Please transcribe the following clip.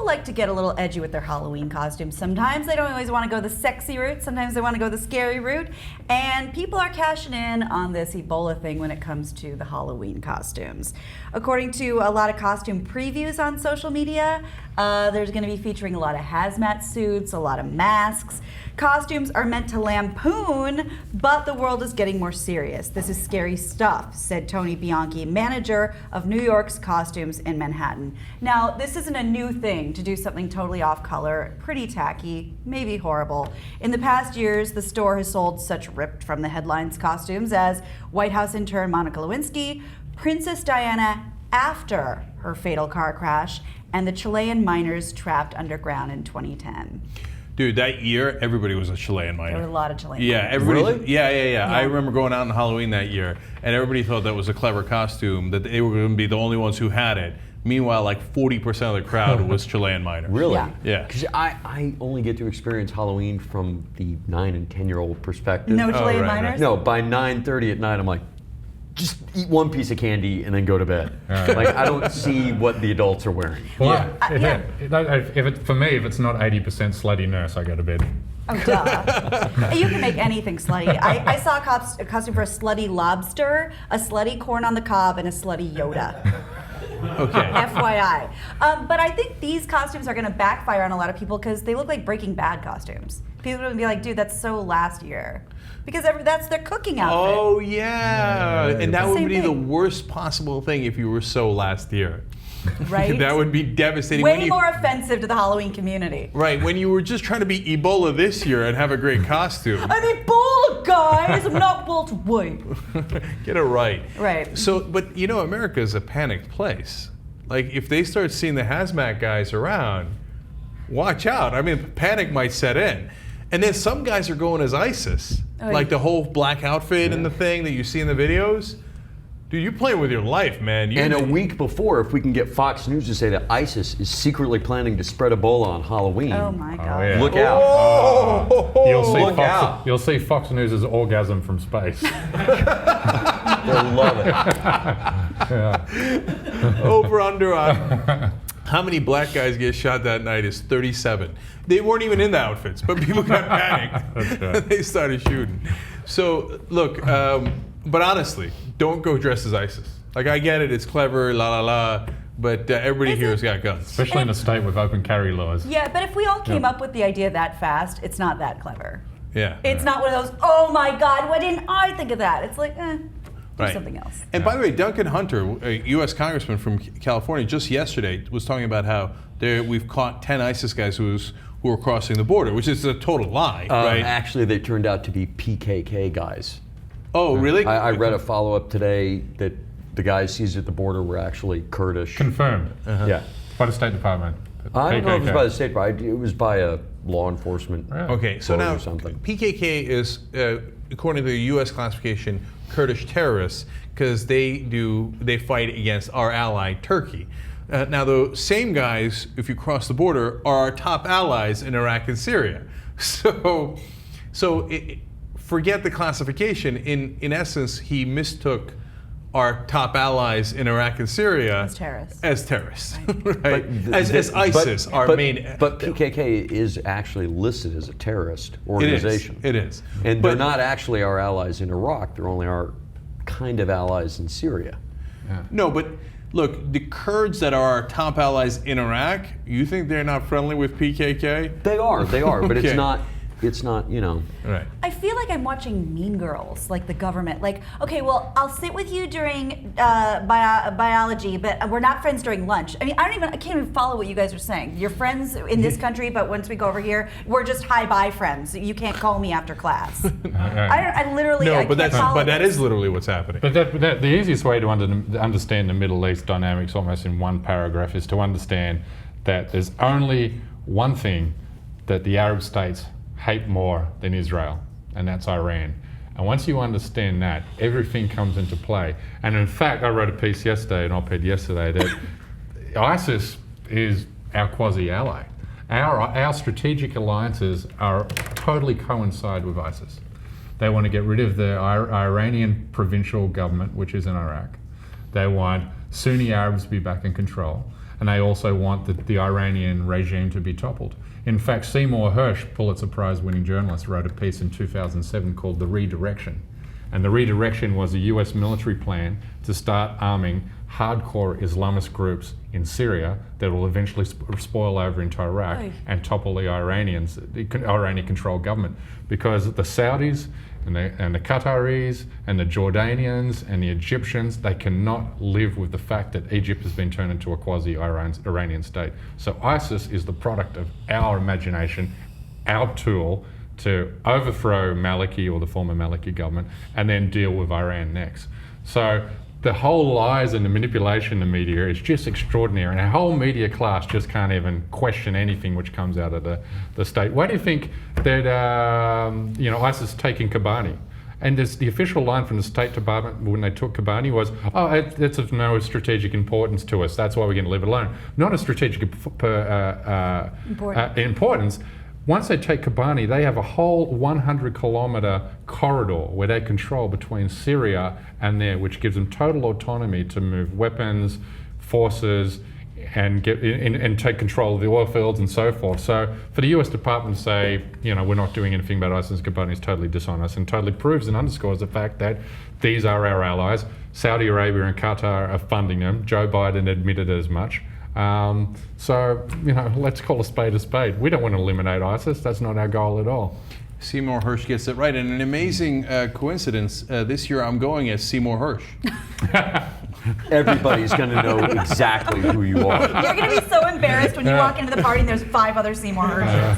like to get a little edgy with their Halloween costumes. Sometimes they don't always want to go the sexy route. Sometimes they want to go the scary route. And people are cashing in on this Ebola thing when it comes to the Halloween costumes. According to a lot of costume previews on social media, there's going to be featuring a lot of hazmat suits, a lot of masks. Costumes are meant to lampoon, but the world is getting more serious. This is scary stuff, said Tony Bianchi, manager of New York's costumes in Manhattan. Now, this isn't a new thing to do something totally off color, pretty tacky, maybe horrible. In the past years, the store has sold such ripped from the headlines costumes as White House intern Monica Lewinsky, Princess Diana after her fatal car crash, and the Chilean miners trapped underground in 2010. Dude, that year, everybody was a Chilean miner. There were a lot of Chilean miners. Really? Yeah. I remember going out on Halloween that year, and everybody thought that was a clever costume, that they were going to be the only ones who had it. Meanwhile, like 40% of the crowd was Chilean miners. Really? Yeah. Because I only get to experience Halloween from the 9 and 10-year-old perspective. No Chilean miners? No, by 9:30 at night, I'm like, just eat one piece of candy and then go to bed. Like, I don't see what the adults are wearing. Well, for me, if it's not 80% slutty nurse, I go to bed. Oh, duh. You can make anything slutty. I saw a costume for a slutty lobster, a slutty corn on the cob, and a slutty Yoda. Okay. FYI. But I think these costumes are going to backfire on a lot of people because they look like Breaking Bad costumes. People are going to be like, dude, that's so last year. Because that's their cooking outfit. Oh, yeah. And that would be the thing. worst possible thing if you were so last year. Right? That would be devastating. Way more offensive to the Halloween community. Right, when you were just trying to be Ebola this year and have a great costume. I'm Ebola, guys! I'm not Walter White. Get it right. Right. So, but you know, America is a panicked place. Like, if they start seeing the hazmat guys around, watch out. I mean, panic might set in. And then some guys are going as ISIS. Like the whole black outfit and the thing that you see in the videos. Dude, you're playing with your life, man. And a week before, if we can get Fox News to say that ISIS is secretly planning to spread Ebola on Halloween. Oh my God. Yeah. Look out. You'll see Fox News' orgasm from space. They'll love it. Over under on how many black guys get shot that night is 37. They weren't even in the outfits, but people got panicked. That's right. They started shooting. So, look, but honestly, don't go dressed as ISIS. Like, I get it, it's clever, la la la, but everybody here has got guns. Especially in a state with open carry laws. Yeah, but if we all came up with the idea that fast, it's not that clever. Yeah. It's not one of those, oh my God, why didn't I think of that? It's like, do something else. And by the way, Duncan Hunter, a U.S. congressman from California, just yesterday was talking about how we've caught 10 ISIS guys who were crossing the border, which is a total lie, right? Actually, they turned out to be PKK guys. Oh, really? I read a follow-up today that the guys seized at the border were actually Kurdish. Confirmed. Yeah. By the State Department. I don't know if it was PKK. by the State Department. It was by a law enforcement. Right. Okay, so Or now something. PKK is, according to the U.S. classification, Kurdish terrorists because they fight against our ally Turkey. Now the same guys, if you cross the border, are our top allies in Iraq and Syria. So forget the classification. In essence, he mistook our top allies in Iraq and Syria As terrorists. Right? As ISIS, our main. But PKK is actually listed as a terrorist organization. It is. And they're not actually our allies in Iraq. They're only our kind of allies in Syria. Yeah. No, but look, the Kurds that are our top allies in Iraq, you think they're not friendly with PKK? They are, but Okay. it's not, you know. Right. I feel like I'm watching Mean Girls, like the government. Like, okay, well, I'll sit with you during biology, but we're not friends during lunch. I mean, I can't even follow what you guys are saying. You're friends in this country, but once we go over here, we're just hi-bye friends. You can't call me after class. I literally, No, I but can't follow that this. is literally what's happening. But the easiest way to understand the Middle East dynamics almost in one paragraph is to understand that there's only one thing that the Arab states hate more than Israel, and that's Iran. And once you understand that, everything comes into play. And in fact, I wrote a piece yesterday, an op-ed yesterday, that ISIS is our quasi-ally. Our strategic alliances are totally coincide with ISIS. They want to get rid of the Iranian provincial government, which is in Iraq. They want Sunni Arabs to be back in control. and they also want the Iranian regime to be toppled. In fact, Seymour Hersh, Pulitzer Prize-winning journalist, wrote a piece in 2007 called The Redirection. And the redirection was a US military plan to start arming hardcore Islamist groups in Syria that will eventually spoil over into Iraq and topple the Iranian-controlled government. Because the Saudis and the Qataris and the Jordanians and the Egyptians, they cannot live with the fact that Egypt has been turned into a quasi-Iranian state. So ISIS is the product of our imagination, our tool to overthrow Maliki or the former Maliki government and then deal with Iran next. So the whole lies and the manipulation in the media is just extraordinary, and our whole media class just can't even question anything which comes out of the state. Why do you think that ISIS is taking Kobani? And the official line from the State Department when they took Kobani was, "Oh, it's of no strategic importance to us. That's why we're going to leave it alone." Not a strategic importance. Once they take Kobani, they have a whole 100-kilometer corridor where they control between Syria and there, which gives them total autonomy to move weapons, forces, and take control of the oil fields and so forth. So for the US Department to say, we're not doing anything about ISIS and Kobani is totally dishonest and totally proves and underscores the fact that these are our allies. Saudi Arabia and Qatar are funding them. Joe Biden admitted as much. Let's call a spade a spade. We don't want to eliminate ISIS. That's not our goal at all. Seymour Hersh gets it right. And an amazing coincidence, this year I'm going as Seymour Hersh. Everybody's going to know exactly who you are. You're going to be so embarrassed when you walk into the party and there's 5 other Seymour Hershes.